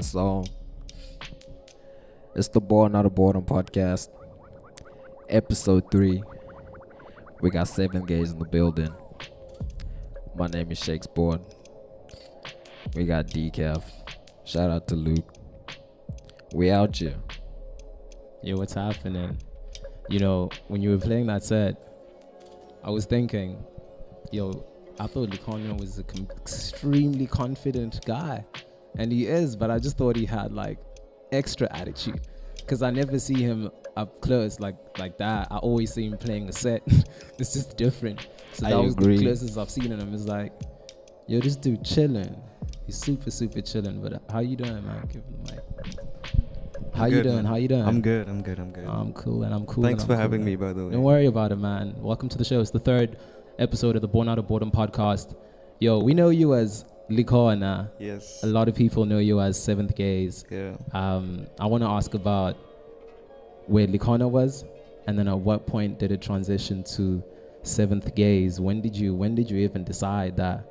So it's the Born Out of Boredom podcast, ep03. We got 7 gays in the building. My name is Shakespeare. We got Decaf. Shout out to Luke. We out here. Yo, what's happening? You know, when you were playing that set, I was thinking, I thought Lucanio was an extremely confident guy. And he is, but I just thought he had like extra attitude. Because I never see him up close like that. I always see him playing a set. It's just different. So that was the closest I've seen him. It's like, yo, this dude chilling. He's super chilling. But how you doing, man? Give him the mic. How you doing? I'm good. I'm cool. Thanks for having me, by the way. Don't worry about it, man. Welcome to the show. It's the third episode of the Born Out of Boredom podcast. Yo, we know you as Likona. Yes. A lot of people know you as 7thGAZE. Yeah. I want to ask about where Likona was, and then at what point did it transition to 7thGAZE? When did you even decide that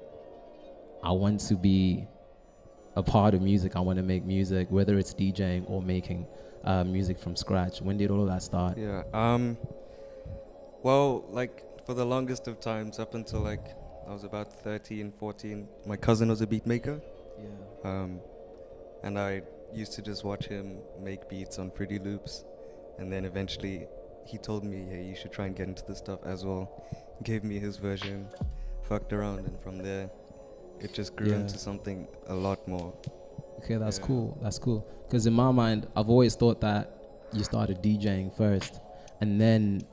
I want to be a part of music? I want to make music, whether it's DJing or making music from scratch. When did all of that start? Yeah. Well, like for the longest of times, up until like I was about 13, 14, my cousin was a beat maker. Yeah. And I used to just watch him make beats on Fruity Loops, and then eventually he told me, hey, you should try and get into this stuff as well. He gave me his version, fucked around, and from there it just grew into something a lot more. Okay, that's cool. Because in my mind, I've always thought that you started DJing first and then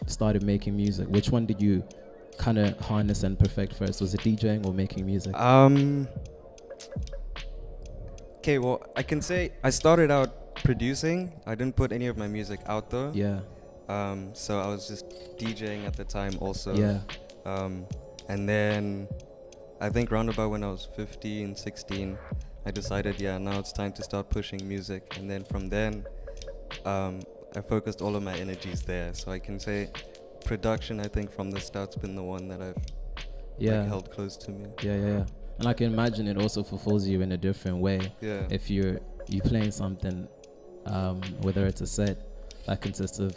started making music. Which one did you kind of harness and perfect first? Was it DJing or making music? Okay, well, I can say I started out producing. I didn't put any of my music out though. Yeah. So I was just DJing at the time also. Yeah. And then I think round about when I was 15, 16, I decided, now it's time to start pushing music. And then from then, I focused all of my energies there. So I can say production, I think from the start's been the one that I've like, held close to me. Yeah. And I can imagine it also fulfills you in a different way. Yeah. If you playing something, whether it's a set that consists of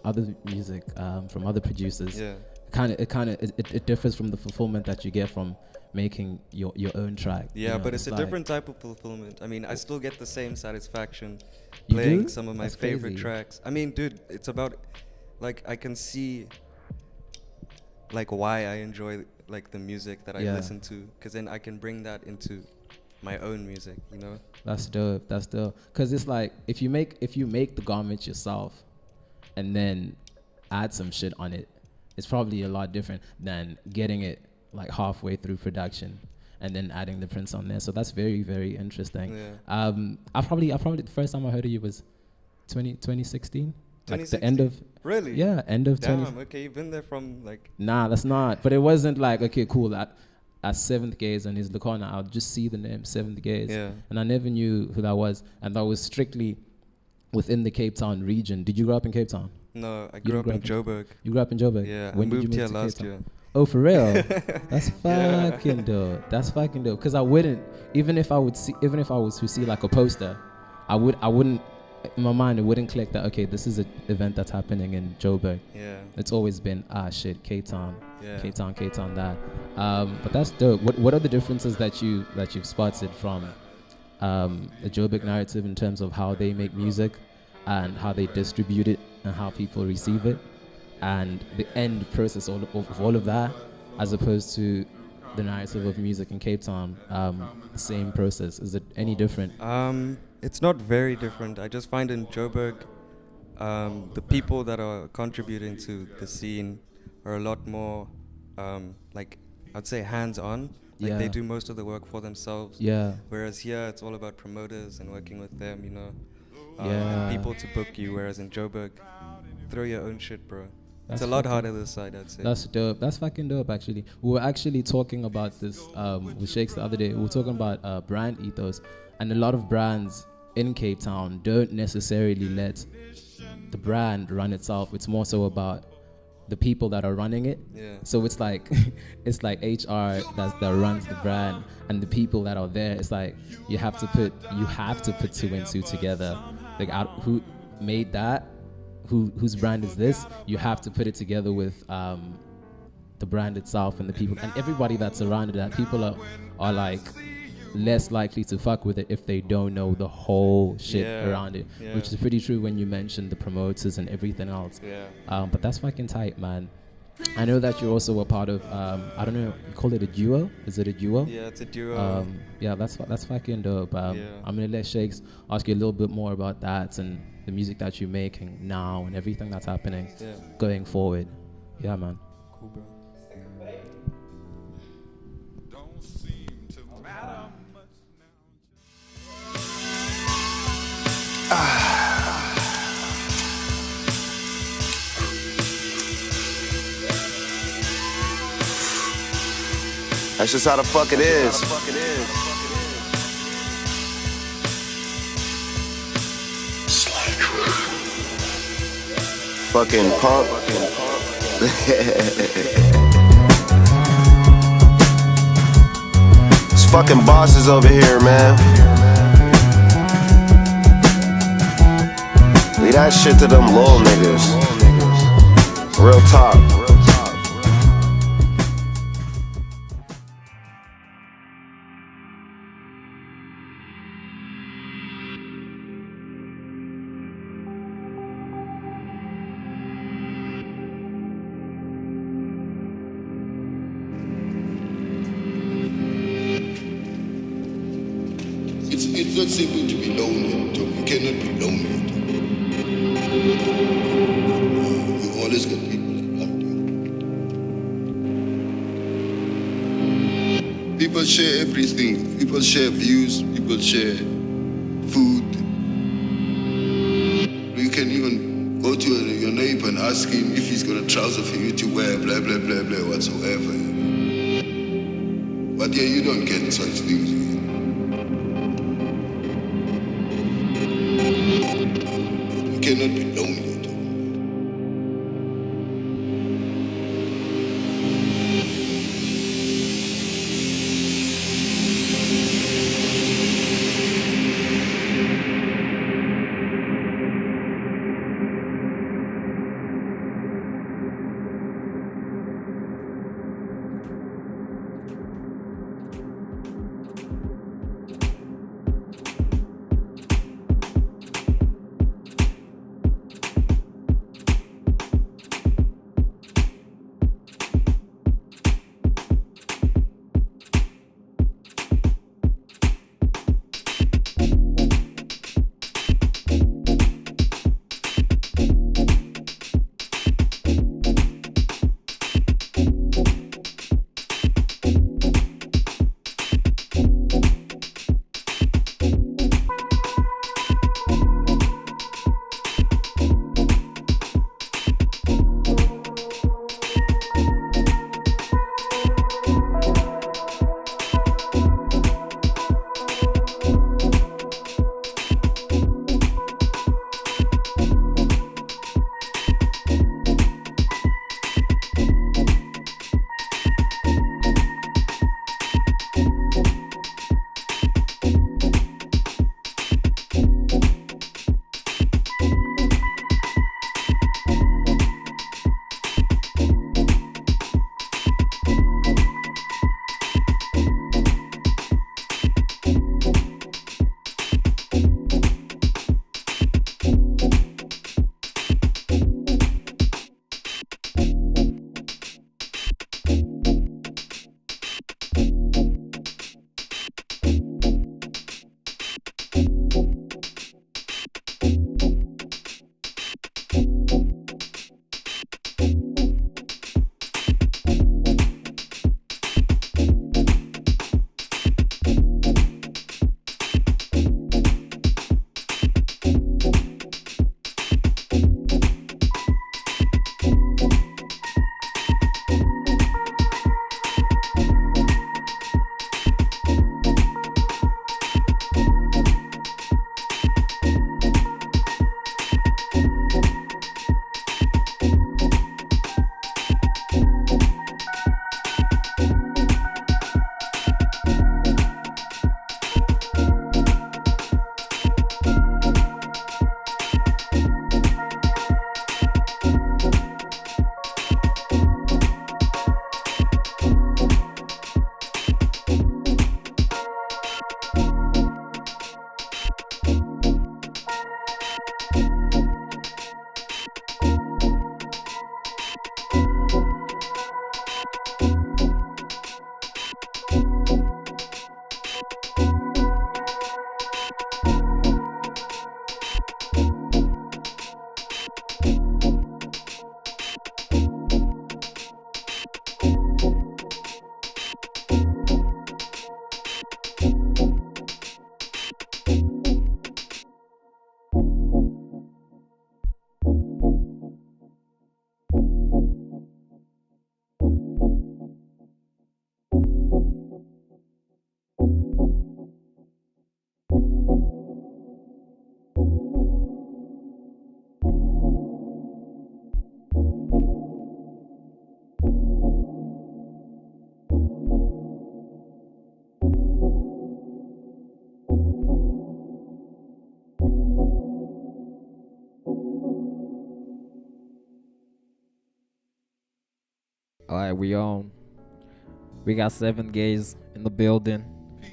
other music from other producers. Yeah. It differs from the fulfillment that you get from making your own track. Yeah, but it's a different type of fulfillment. I mean, I still get the same satisfaction playing some of my favorite tracks. I mean, dude, it's about like I can see like why I enjoy like the music that I listen to, because then I can bring that into my own music, you know. That's dope. Because it's like if you make the garment yourself and then add some shit on it, it's probably a lot different than getting it like halfway through production and then adding the prints on there. So that's very, very interesting. Yeah. I probably the first time I heard of you was 2016. Like the end of really? Yeah, end of 20. Damn, okay, you've been there from like. Nah, that's not. But it wasn't like, okay, cool. At 7thGAZE on his Lacona, I'll just see the name 7thGAZE. Yeah. And I never knew who that was. And that was strictly within the Cape Town region. Did you grow up in Cape Town? No, I grew up in Joburg. You grew up in Joburg? Yeah, when I moved here last year. Oh, for real? That's fucking dope. That's fucking dope. Because I wouldn't, even if I was to see like a poster, I wouldn't, in my mind, it wouldn't click that, okay, this is an event that's happening in Joburg. Yeah. It's always been, shit, Cape Town. Yeah. Cape Town, that. But that's dope. What are the differences that you've spotted from the Joburg narrative in terms of how they make music and how they distribute it and how people receive it and the end process of all of that, as opposed to the narrative of music in Cape Town? The same process. Is it any different? It's not very different. I just find in Joburg, the people that are contributing to the scene are a lot more, like, I'd say hands-on. Like, they do most of the work for themselves. Yeah. Whereas here, it's all about promoters and working with them, you know. Yeah. And people to book you, whereas in Joburg, throw your own shit, bro. It's a lot harder this side, I'd say. That's dope. That's fucking dope, actually. We were actually talking about this with Shakes the other day. We were talking about brand ethos. And a lot of brands in Cape Town don't necessarily let the brand run itself. It's more so about the people that are running it. Yeah. So it's like it's like HR that runs the brand, and the people that are there. It's like you have to put two and two together. Like who made that? Whose brand is this? You have to put it together with the brand itself and the people and everybody that's around it. That people are like less likely to fuck with it if they don't know the whole shit around it, which is pretty true when you mentioned the promoters and everything else. But that's fucking tight, man. I know that you're also a part of I don't know, you call it a duo? Is it a duo? Yeah, it's a duo. Yeah, that's fucking dope. I'm gonna let Shakes ask you a little bit more about that and the music that you're making now and everything that's happening going forward. Yeah, man. Cool, bro. That's just how the fuck it is. Fucking punk. It's fucking bosses over here, man. Leave that shit to them little niggas. Real talk. It's not simple to be lonely. You cannot be lonely. You always got people around you. People share everything. People share views. People share food. You can even go to your neighbor and ask him if he's got a trouser for you to wear, blah, blah, blah, blah, whatsoever. But yeah, you don't get such things. You cannot be lonely. Alright, we on. We got 7Gaze in the building.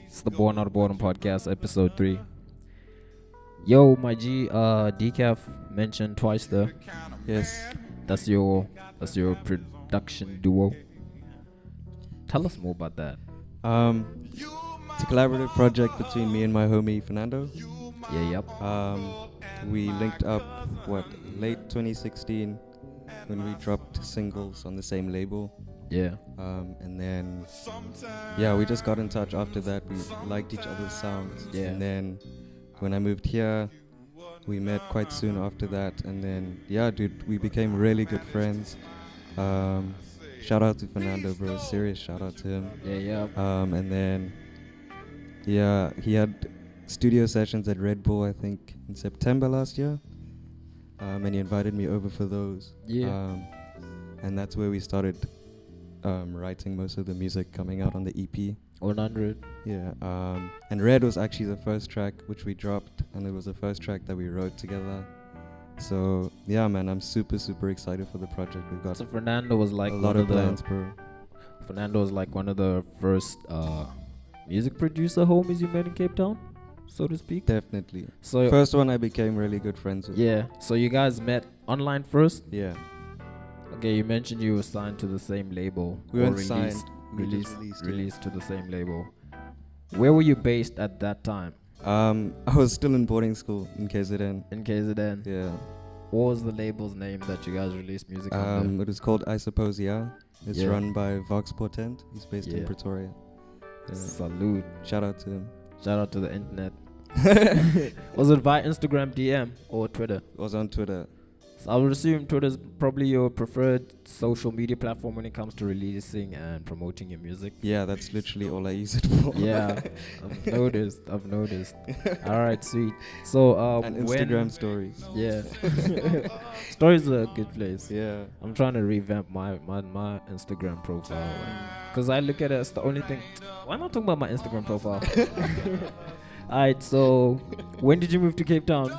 It's the Born Out of Boredom podcast, episode 3. Yo, my G, Decaf mentioned twice there. Yes. That's your production duo. Tell us more about that. It's a collaborative project between me and my homie Fernando. Yeah, yep. We linked up late 2016 when we dropped singles on the same label. Yeah. And then we just got in touch after that. We liked each other's sounds. Yeah. And then when I moved here, we met quite soon after that. And then we became really good friends. Shout out to Fernando, bro. Serious shout out to him. Yeah, yeah. And then he had studio sessions at Red Bull, I think, in September last year. And he invited me over for those. Yeah. And that's where we started writing most of the music coming out on the EP. 100. Yeah. And Red was actually the first track which we dropped, and it was the first track that we wrote together. So yeah, man, I'm super excited for the project. We've got So Fernando was like a lot of plans, bro. Fernando was like one of the first music producer homies you met in Cape Town, so to speak. Definitely. So First one I became really good friends with. yeah. So you guys met online first. Yeah. Okay, you mentioned you were signed to the same label. We or weren't signed. We just Released released it. to the same label. Where were you based at that time? I was still in boarding school in KZN. In KZN. Yeah. What was the label's name that you guys released music on? It was called I Suppose Yeah. It's Yeah. run by Vox Portent. He's based in Yeah. Pretoria. Yeah. Salute. Shout out to him. Shout out to the internet. Was it via Instagram DM or Twitter? It was on Twitter. So I would assume Twitter's probably your preferred social media platform when it comes to releasing and promoting your music. Yeah, that's literally all I use it for. Yeah, I've noticed. All right, sweet. So And Instagram stories. Yeah, stories are a good place. Yeah. I'm trying to revamp my Instagram profile because I look at it as the only thing. Why am I talking about my Instagram profile? Alright, so when did you move to Cape Town?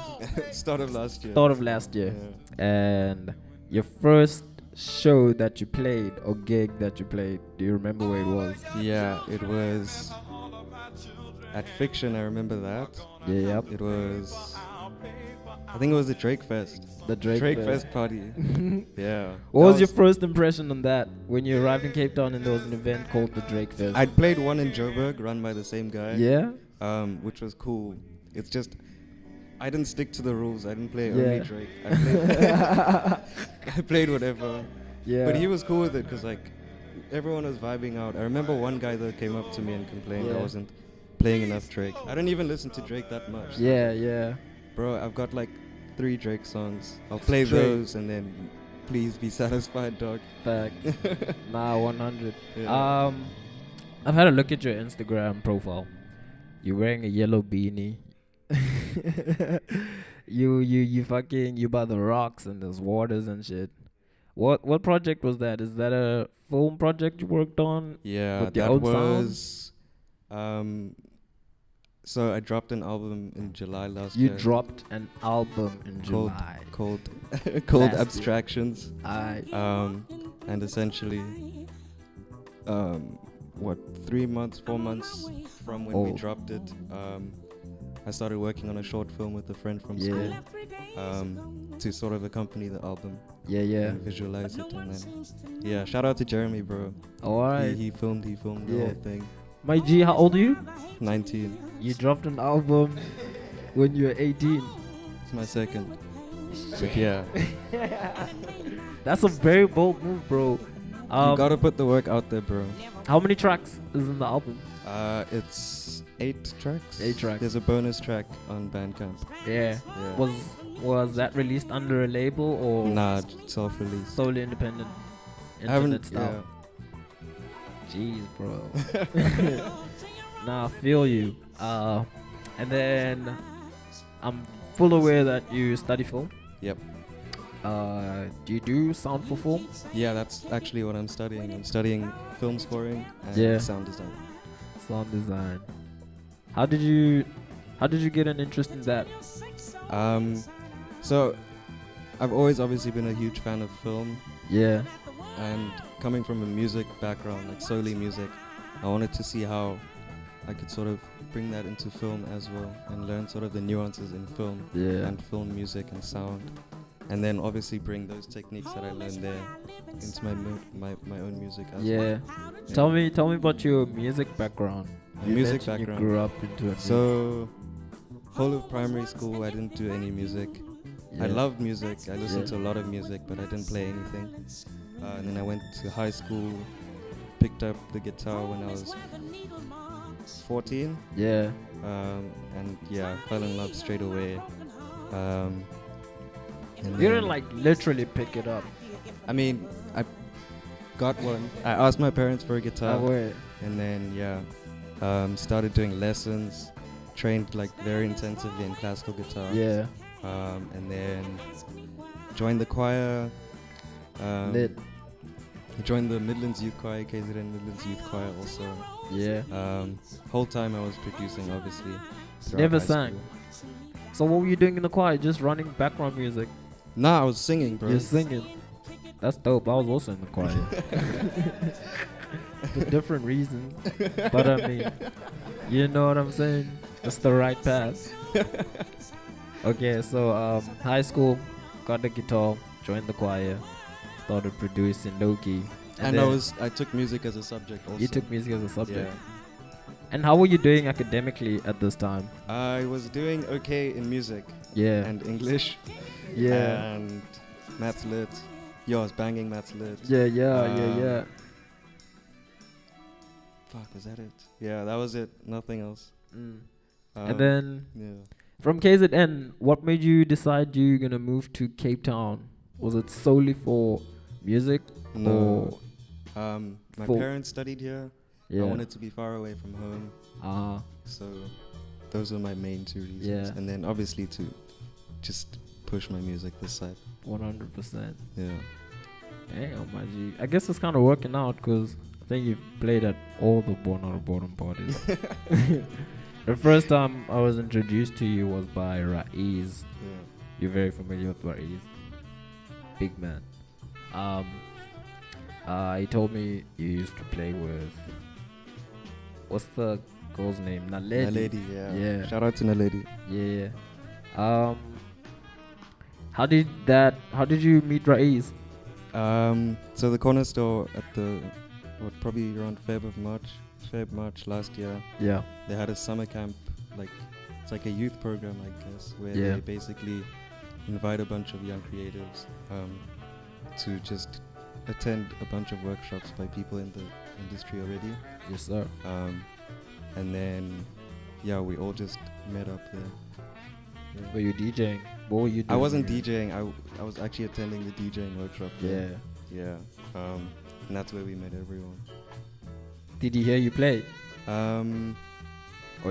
Start of last year. Start of last year. Yeah. And your first show that you played or gig that you played, do you remember where it was? Yeah, it was at Fiction. I remember that. Yeah, yep. It was, I think it was the Drake Fest. The Drake Fest party. Yeah. What That was your first impression on that when you arrived in Cape Town and there was an event called the Drake Fest? I'd played one in Joburg, run by the same guy. Yeah? Which was cool. It's just I didn't stick to the rules. I didn't play Yeah. only Drake. I played whatever. Yeah. But he was cool with it because like everyone was vibing out. I remember one guy that came up to me and complained I Yeah. wasn't playing enough Drake. I don't even listen to Drake that much. Yeah, yeah. Bro, I've got like 3 Drake songs. I'll play Straight. those and then please be satisfied, dog. Fact. Nah, 100. Yeah. I've had a look at your Instagram profile. You're wearing a yellow beanie. you by the rocks and there's waters and shit. What project was that? Is that a film project you worked on? Yeah, With your that own was. So I dropped an album in July last You year. dropped an album in called July. called Last year. Abstractions. And essentially, 3 months, 4 months from when we Oh. dropped it, I started working on a short film with a friend from Yeah. school to sort of accompany the album Yeah. and visualize it. And then, shout out to Jeremy, bro. Alright. He filmed the Yeah. whole thing. My G, how old are you? 19. You dropped an album when you were 18. It's my second. But yeah, That's a very bold move, bro. you gotta put the work out there, bro. How many tracks is in the album? It's 8 tracks. 8 tracks. There's a bonus track on Bandcamp. Yeah. Yeah. Was that released under a label or Nah, self-release. solely independent? I haven't. Internet style. Jeez, bro. Nah, I feel you. And then I'm full aware that you study film. Yep. Do you do sound for film? Yeah, that's actually what I'm studying. I'm studying film scoring and Yeah. sound design. Sound design. How did you get an interest in that? So I've always obviously been a huge fan of film, Yeah. and coming from a music background, like solely music, I wanted to see how I could sort of bring that into film as well and learn sort of the nuances in film and film music and sound. And then obviously bring those techniques that I learned there into my own music as well. Tell me about your music background. My music background. You grew up into it. So, whole of primary school, I didn't do any music. I loved music. I listened to a lot of music, but I didn't play anything. And then I went to high school, picked up the guitar when I was 14. And I fell in love straight away. You didn't like literally pick it up. I mean, I got one. I asked my parents for a guitar. And then started doing lessons, trained like very intensively in classical guitar. And then joined the choir. Joined the Midlands Youth Choir, KZN Midlands Youth Choir also. Whole time I was producing, obviously. Never sang. School. So what were you doing in the choir? Just running background music? Nah, I was singing, bro. You're singing. That's dope. I was also in the choir. For different reasons. But I mean, you know what I'm saying? It's the right path. Okay, so high school, got the guitar, joined the choir, started producing low-key. And I took music as a subject also. You took music as a subject? Yeah. And how were you doing academically at this time? I was doing okay in music. And English. And maths lit. I was banging maths lit. Fuck, was that it? Yeah, that was it. Nothing else. And then from KZN, what made you decide you're gonna move to Cape Town? Was it solely for music? No. My parents studied here. I wanted to be far away from home. So those are my main two reasons. And then obviously to just push my music this side. 100%. Yeah. Damn, my G. I guess it's kind of working out because I think you've played at all the Born Out of Boredom parties. The first time I was introduced to you was by Raiz. You're very familiar with Raiz. Big man. He told me you used to play with... What's the girl's name? Naledi. Yeah. Shout out to Naledi. Yeah. How did you meet Raiz? So the corner store at probably around March last year. Yeah. They had a summer camp, it's like a youth program, I guess, where they basically invite a bunch of young creatives to just attend a bunch of workshops by people in the industry already. Yes, sir. And then, we all just met up there. Yeah. Were you DJing? What were you doing? I wasn't DJing. I was actually attending the DJing workshop. Yeah. And that's where we met everyone. Did he hear you play? Or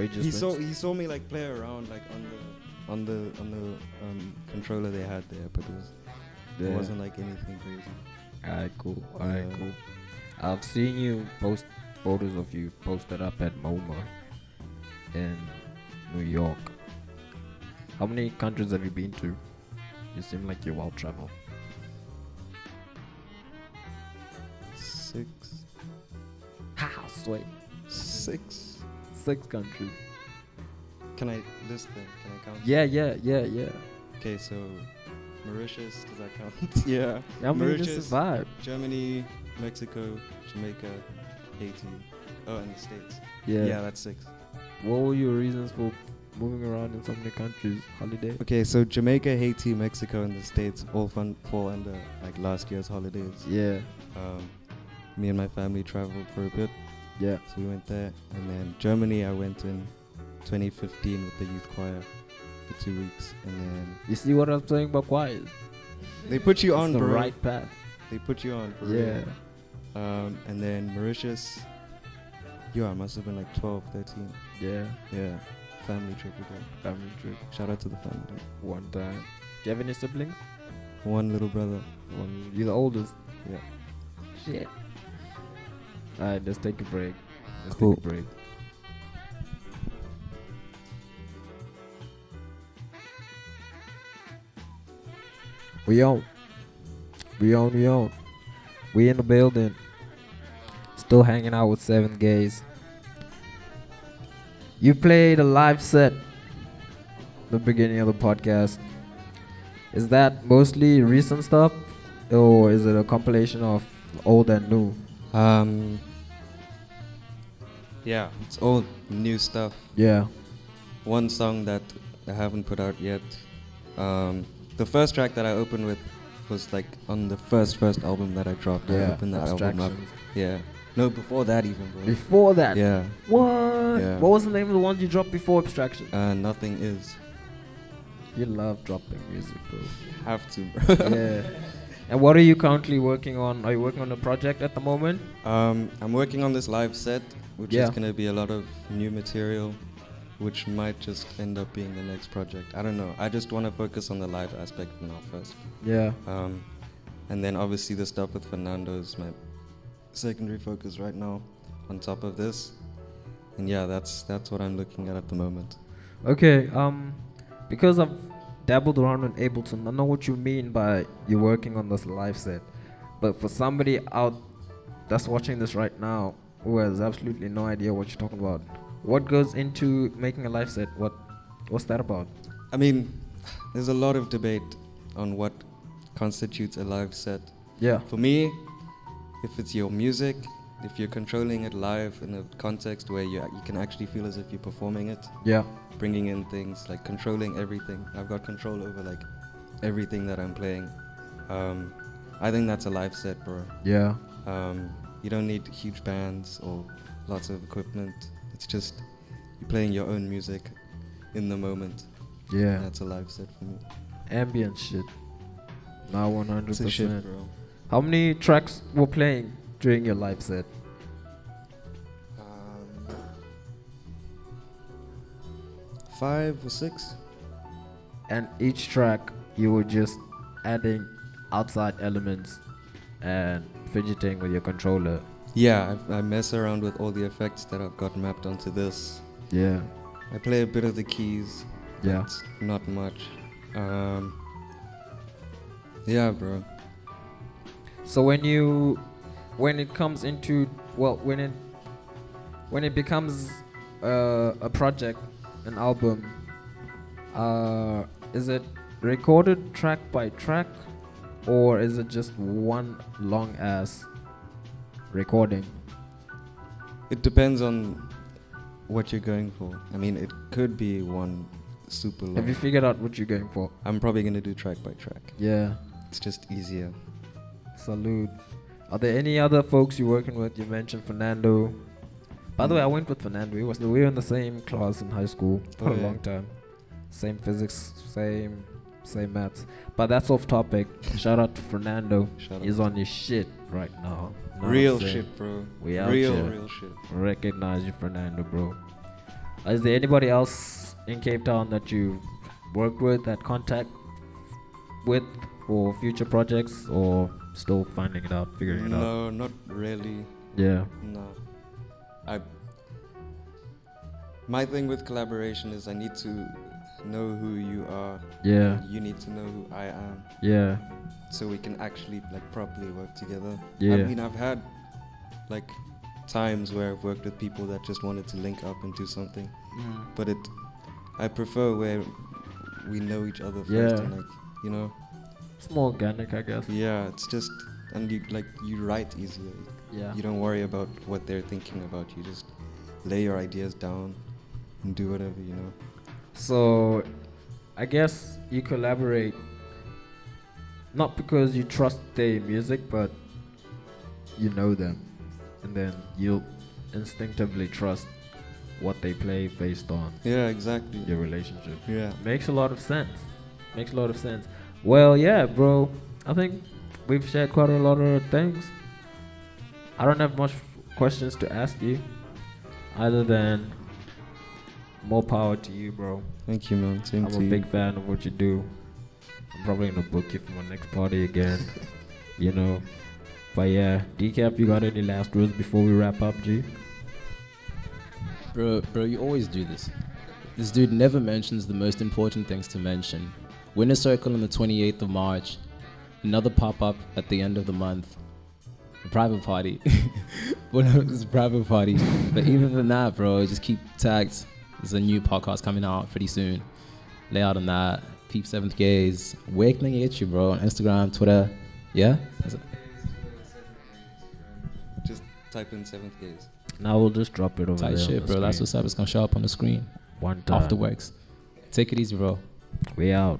he saw me play around on the controller they had there, but it wasn't anything crazy. Alright, cool. Cool. I've seen you post photos of you posted up at MoMA in New York. How many countries have you been to? You seem like you're well traveled. 6. Ha! Sweet. 6. 6 countries. Can I list them? Can I count? Yeah. Okay, so Mauritius, does that count? Yeah. Mauritius, vibe. Germany, Mexico, Jamaica, Haiti. Oh, and the States. Yeah, that's 6. What were your reasons for moving around in so many countries? Holiday? Okay, so Jamaica, Haiti, Mexico, and the States all fall under last year's holidays. Yeah. Me and my family traveled for a bit. Yeah. So we went there, and then Germany I went in 2015 with the youth choir for 2 weeks, and then you see what I'm saying about choirs? They put you on, the bro. right path. They put you on, for real. And then Mauritius, I must have been 12, 13. Yeah. Family trip again. Family trip. Shout out to the family. One time. Do you have any siblings? One little brother. You're the oldest? Yeah. Shit. Alright, let's take a break. Cool. We on. We in the building. Still hanging out with 7th GAZE. You played a live set the beginning of the podcast. Is that mostly recent stuff, or is it a compilation of old and new? Yeah, it's all new stuff. Yeah. One song that I haven't put out yet. The first track that I opened with was like on the first album that I dropped. I opened that album up. Yeah. No, before that even, bro. Before that? Yeah. What? Yeah. What was the name of the one you dropped before Abstraction? Nothing Is. You love dropping music, bro. Have to, bro. Yeah. And what are you currently working on? Are you working on a project at the moment? I'm working on this live set, which Yeah. is gonna be a lot of new material, which might just end up being the next project. I don't know. I just want to focus on the live aspect for now first. Yeah. And then obviously the stuff with Fernando is my secondary focus right now, on top of this. And yeah, that's what I'm looking at the moment. Okay. Because I've dabbled around on Ableton, I know what you mean by you're working on this live set. But for somebody out that's watching this right now who has absolutely no idea what you're talking about, what goes into making a live set? What's that about? I mean, there's a lot of debate on what constitutes a live set. Yeah. For me, if it's your music, if you're controlling it live in a context where you can actually feel as if you're performing it, Yeah. bringing in things, like controlling everything. I've got control over like everything that I'm playing. I think that's a live set, bro. Yeah. You don't need huge bands or lots of equipment. It's just you're playing your own music in the moment. Yeah. That's a live set for me. Ambient shit. Not 100%. It's a shit, bro. How many tracks were playing during your live set? 5 or 6. And each track you were just adding outside elements and fidgeting with your controller. Yeah, I mess around with all the effects that I've got mapped onto this. Yeah. I play a bit of the keys. Yeah. But not much. Yeah, bro. So when it comes into, well, when it becomes a project, an album, is it recorded track by track, or is it just one long ass recording? It depends on what you're going for. I mean, it could be one super long. Have you figured out what you're going for? I'm probably gonna do track by track. Yeah. It's just easier. Salute. Are there any other folks you're working with? You mentioned Fernando. By the way, I went with Fernando. We were in the same class in high school for a long time. Same physics, same maths. But that's off topic. Shout out to Fernando. He's on his shit right now. Real shit, bro. We out real, here. real shit. Recognize you, Fernando, bro. Is there anybody else in Cape Town that you worked with, that contact with for future projects, or still finding it out, figuring it out? No, not really. Yeah. No. My thing with collaboration is I need to know who you are. Yeah. You need to know who I am. Yeah. So we can actually like properly work together. Yeah. I mean, I've had like times where I've worked with people that just wanted to link up and do something. But I prefer where we know each other first and like, you know. It's more organic, I guess. Yeah, it's just, and you write easier. Yeah. You don't worry about what they're thinking about. You just lay your ideas down and do whatever, you know. So, I guess you collaborate not because you trust their music, but you know them, and then you instinctively trust what they play based on exactly your relationship. Makes a lot of sense. Well, yeah, bro, I think we've shared quite a lot of things. I don't have much questions to ask you other than more power to you, bro. Thank you, man. Same I'm to a you. big fan of what you do. I'm probably gonna book you for my next party again. You know. But yeah, Decaf, you got any last words before we wrap up, G? Bro, you always do this. This dude never mentions the most important things to mention. Winter Circle on the 28th of March. Another pop-up at the end of the month. A private party. one of his private parties. But even than that, bro, just keep tagged. There's a new podcast coming out pretty soon. Lay out on that. Peep Seventh Gaze. Where can they get you, bro? On Instagram, Twitter. Yeah? Just type in Seventh Gaze. Now we'll just drop it over Tight there. shit, bro. That's what's up. It's gonna show up on the screen. One time. Afterworks. Take it easy, bro. We out.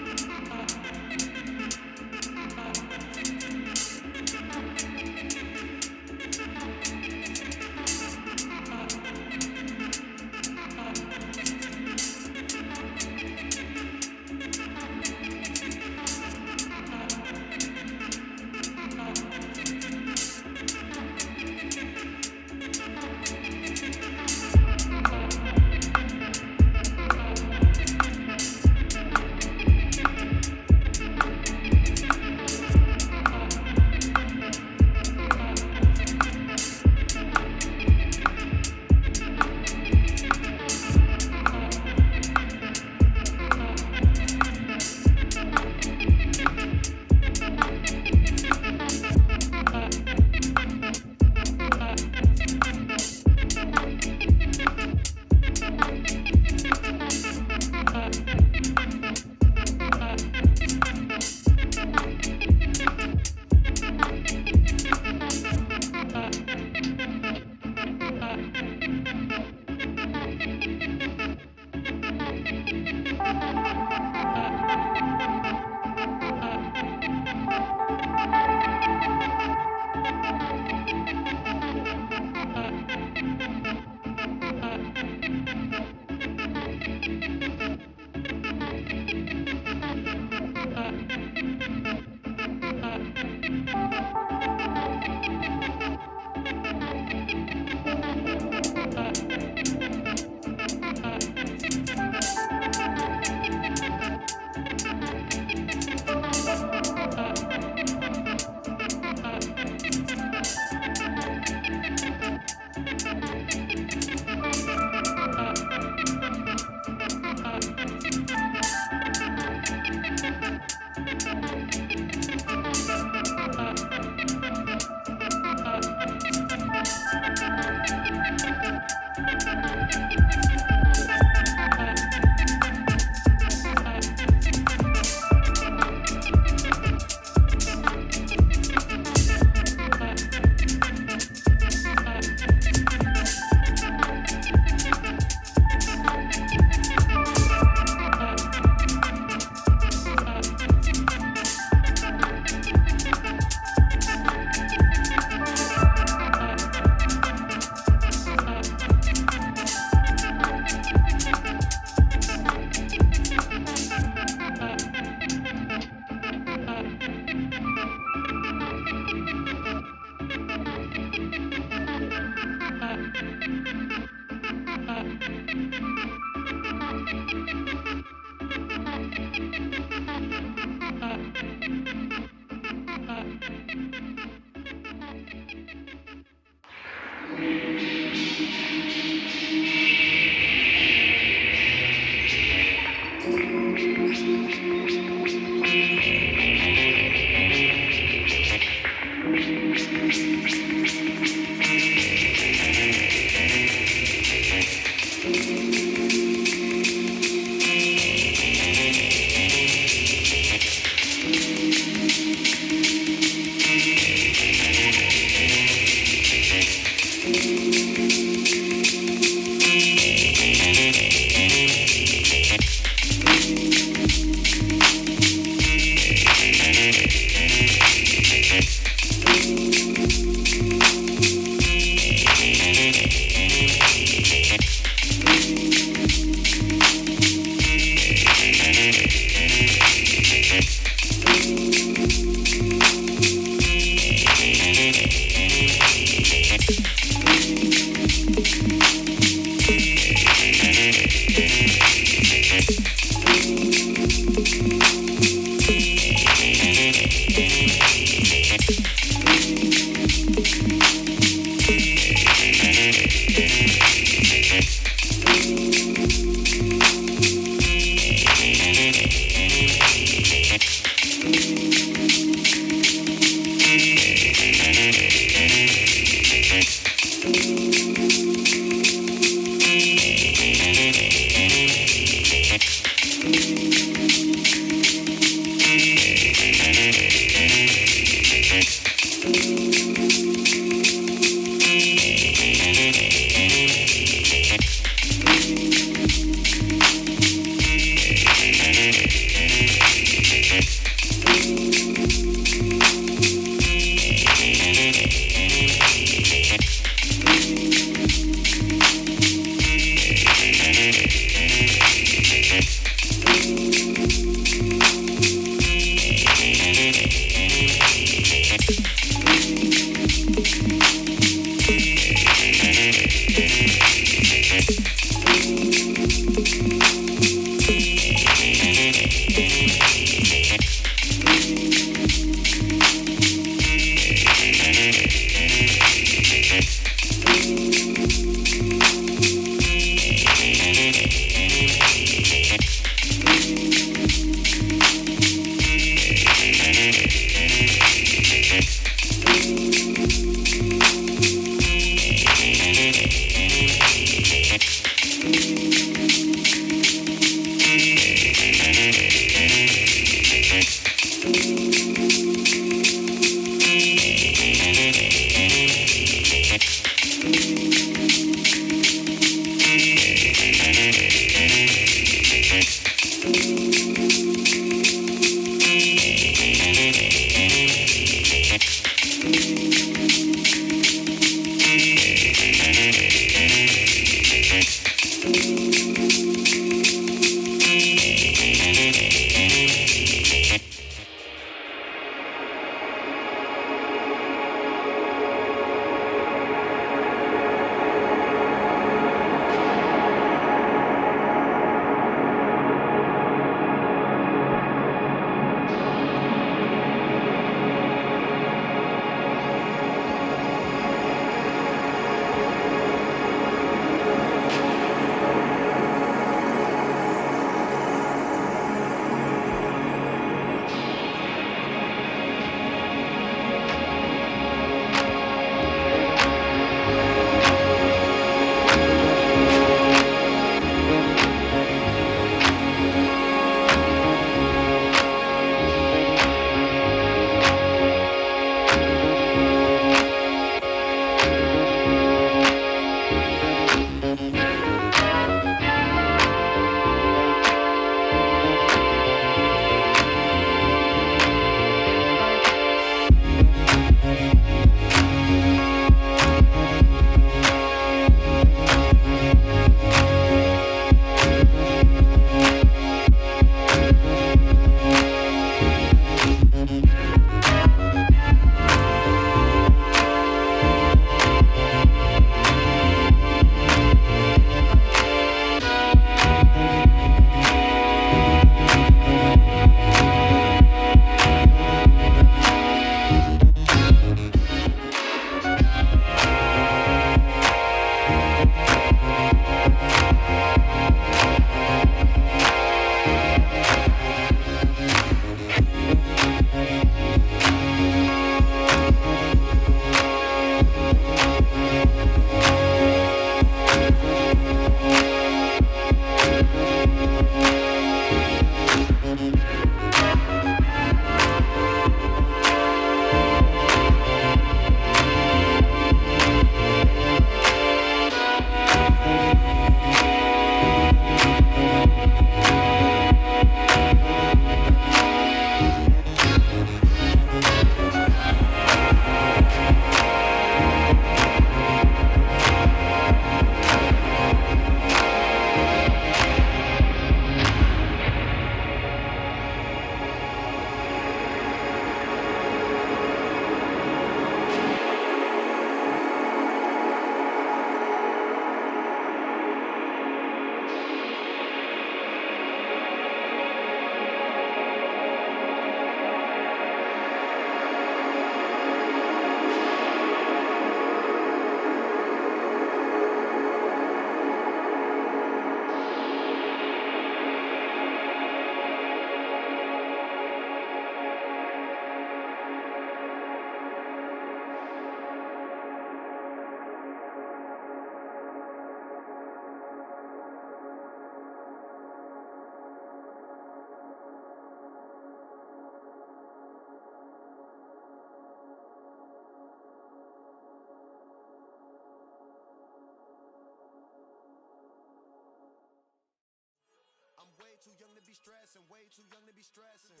too young to be stressing, way too young to be stressing.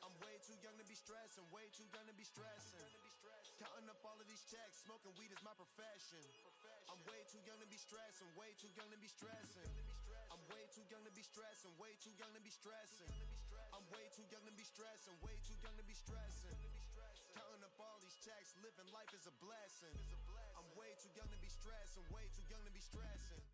I'm way too young to be stressing, way too young to be stressing. Counting up all of these checks, smoking weed is my profession. I'm way too young to be stressing, way too young to be stressing. I'm way too young to be stressing, way too young to be stressing. I'm way too young to be stressing, way too young to be stressing. Counting up all these checks, living life is a blessing. I'm way too young to be stressing, way too young to be stressing.